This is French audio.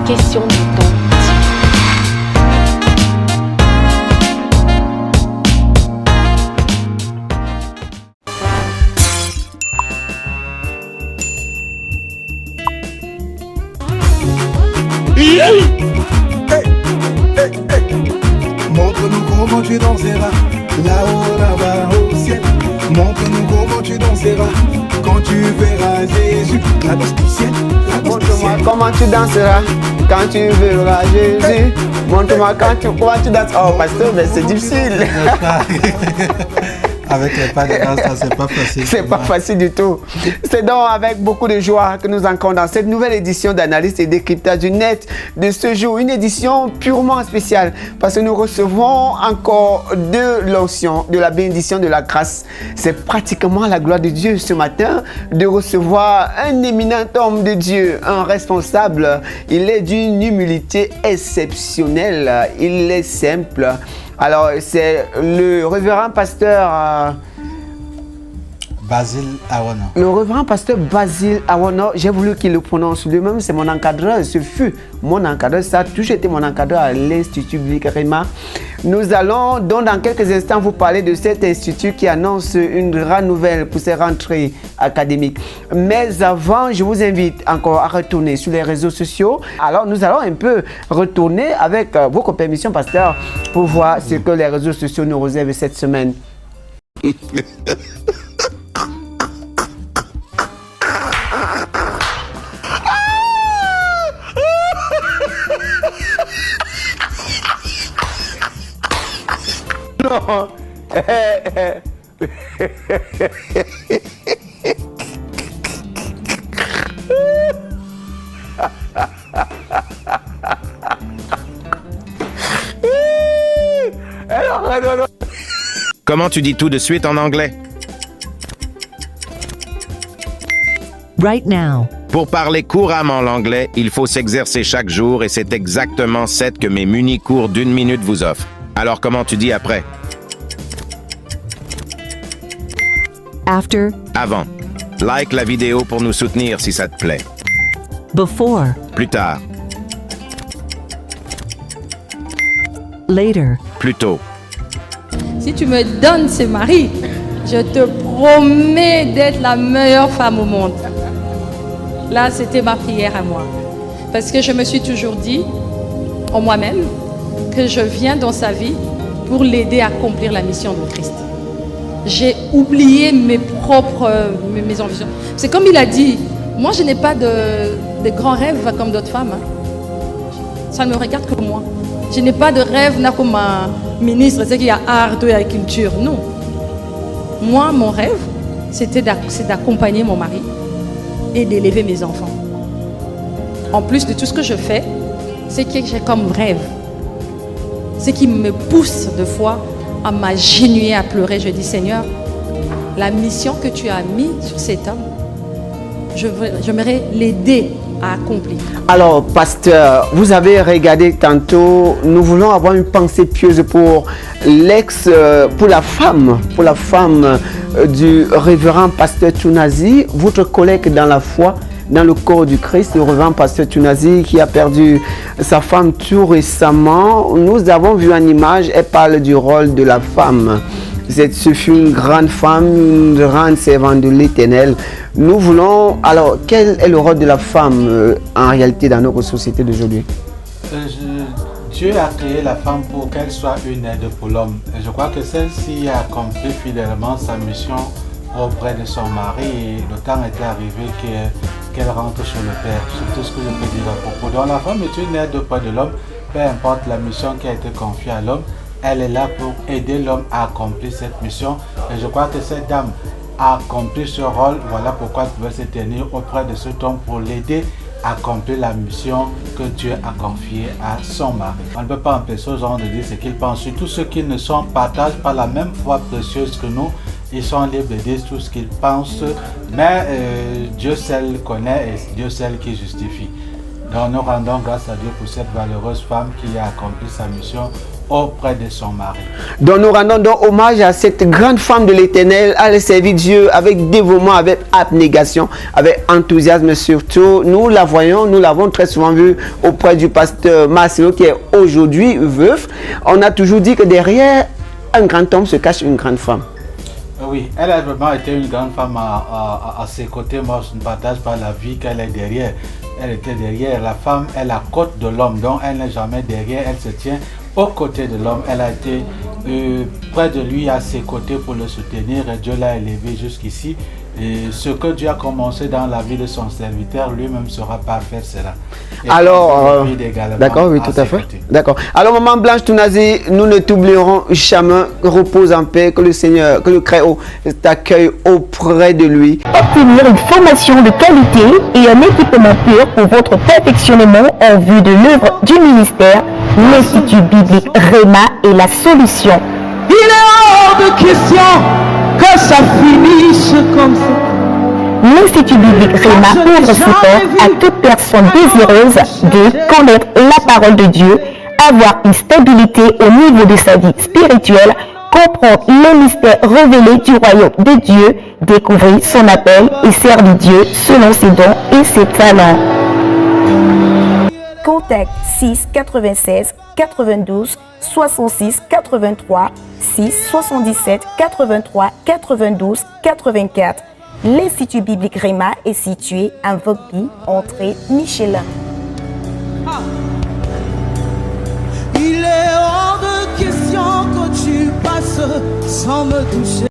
question du temps. Montre-nous comment tu danseras là-haut, là-bas au ciel. Montre-nous comment tu danseras quand tu verras Jésus. La danse du ciel, la danse du Montre-moi ciel. comment tu danseras quand tu verras Jésus. Montre-moi comment tu danses. Oh, pasteur, mais c'est difficile. Avec les pas de danse, c'est pas facile. C'est pas facile du tout. C'est donc avec beaucoup de joie que nous entrons dans cette nouvelle édition d'analyse et décryptage du net de ce jour. Une édition purement spéciale parce que nous recevons encore de l'onction, de la bénédiction, de la grâce. C'est pratiquement la gloire de Dieu ce matin de recevoir un éminent homme de Dieu, un responsable. Il est d'une humilité exceptionnelle. Il est simple. Alors, c'est le révérend pasteur Basile Awana. Le révérend pasteur Basile Awana, j'ai voulu qu'il le prononce lui-même, c'est mon encadreur, ce fut mon encadreur, ça a toujours été mon encadreur à l'Institut biblique Réma. Nous allons donc dans quelques instants vous parler de cet institut qui annonce une grande nouvelle pour ses rentrées académiques. Mais avant, je vous invite encore à retourner sur les réseaux sociaux. Alors, nous allons un peu retourner avec votre permission, pasteur, pour voir ce que les réseaux sociaux nous réservent cette semaine. Non. Comment tu dis tout de suite en anglais? Right now. Pour parler couramment l'anglais, il faut s'exercer chaque jour et c'est exactement cette que mes mini-cours d'1 minute vous offrent. Alors comment tu dis après? After. Avant. Like la vidéo pour nous soutenir si ça te plaît. Before. Plus tard. Later. Plus tôt. Si tu me donnes ce mari, je te promets d'être la meilleure femme au monde. Là, c'était ma prière à moi. Parce que je me suis toujours dit, en moi-même, que je viens dans sa vie pour l'aider à accomplir la mission de Christ. J'ai oublié mes ambitions. C'est comme il a dit, moi je n'ai pas de grands rêves comme d'autres femmes. Ça ne me regarde que moi. Je n'ai pas de rêve comme un ministre, c'est qu'il y a art et culture. Non. Moi, mon rêve, c'est d'accompagner mon mari et d'élever mes enfants. En plus de tout ce que je fais, c'est que j'ai comme rêve. Ce qui me pousse de fois à m'agenouiller, à pleurer. Je dis, Seigneur, la mission que tu as mise sur cet homme, j'aimerais l'aider à accomplir. Alors, pasteur, vous avez regardé tantôt, nous voulons avoir une pensée pieuse pour pour la femme du révérend pasteur Tounazi, votre collègue dans la foi, dans le corps du Christ, le révérend pasteur Tounazi qui a perdu sa femme tout récemment. Nous avons vu en image, elle parle du rôle de la femme. Ce fut une grande femme, une grande servante de l'Éternel. Nous voulons, alors, quel est le rôle de la femme en réalité dans notre société d'aujourd'hui? Dieu a créé la femme pour qu'elle soit une aide pour l'homme. Et je crois que celle-ci a accompli fidèlement sa mission auprès de son mari et le temps était arrivé qu'elle rentre chez le Père. C'est tout ce que je peux dire à propos. Donc la femme est une aide auprès de l'homme, peu importe la mission qui a été confiée à l'homme. Elle est là pour aider l'homme à accomplir cette mission. Et je crois que cette dame a accompli ce rôle. Voilà pourquoi elle pouvait se tenir auprès de cet homme pour l'aider à accomplir la mission que Dieu a confiée à son mari. On ne peut pas empêcher aux gens de dire ce qu'ils pensent. Surtout ceux qui ne partagent pas la même foi précieuse que nous. Ils sont libres de dire tout ce qu'ils pensent. Mais Dieu seul connaît et Dieu seul qui justifie. Donc nous rendons grâce à Dieu pour cette valeureuse femme qui a accompli sa mission auprès de son mari. Donc nous rendons donc hommage à cette grande femme de l'Éternel. Elle a servi Dieu avec dévouement, avec abnégation, avec enthousiasme surtout. Nous la voyons, nous l'avons très souvent vu auprès du pasteur Marcelo qui est aujourd'hui veuf. On a toujours dit que derrière un grand homme se cache une grande femme. Oui, elle a vraiment été une grande femme à ses côtés. Moi, je ne partage pas la vie qu'elle est derrière. Elle était derrière. La femme est la côte de l'homme, donc elle n'est jamais derrière. Elle se tient aux côtés de l'homme. Elle a été près de lui, à ses côtés pour le soutenir. Et Dieu l'a élevé jusqu'ici. Et ce que Dieu a commencé dans la vie de son serviteur, lui-même sera parfait, cela. Alors, d'accord, oui, tout à fait. D'accord. Alors, Maman Blanche Tounazi, nous ne t'oublierons jamais. Repose en paix, que le Seigneur, que le Créateur t'accueille auprès de lui. Obtenir une formation de qualité et un équipement pur pour votre perfectionnement en vue de l'œuvre du ministère, l'Institut biblique Réma est la solution. Il est hors de question que ça finisse comme ça. L'Institut biblique Réma ouvre ses portes à toute personne désireuse de connaître la parole de Dieu, avoir une stabilité au niveau de sa vie spirituelle, comprendre les mystères révélés du royaume de Dieu, découvrir son appel et servir Dieu selon ses dons et ses talents. Contact 6 96 92 66 83 6 77 83 92 84. L'Institut biblique Réma est situé à Vogby, entrée Michelin. Il est hors de question que tu passes sans me toucher.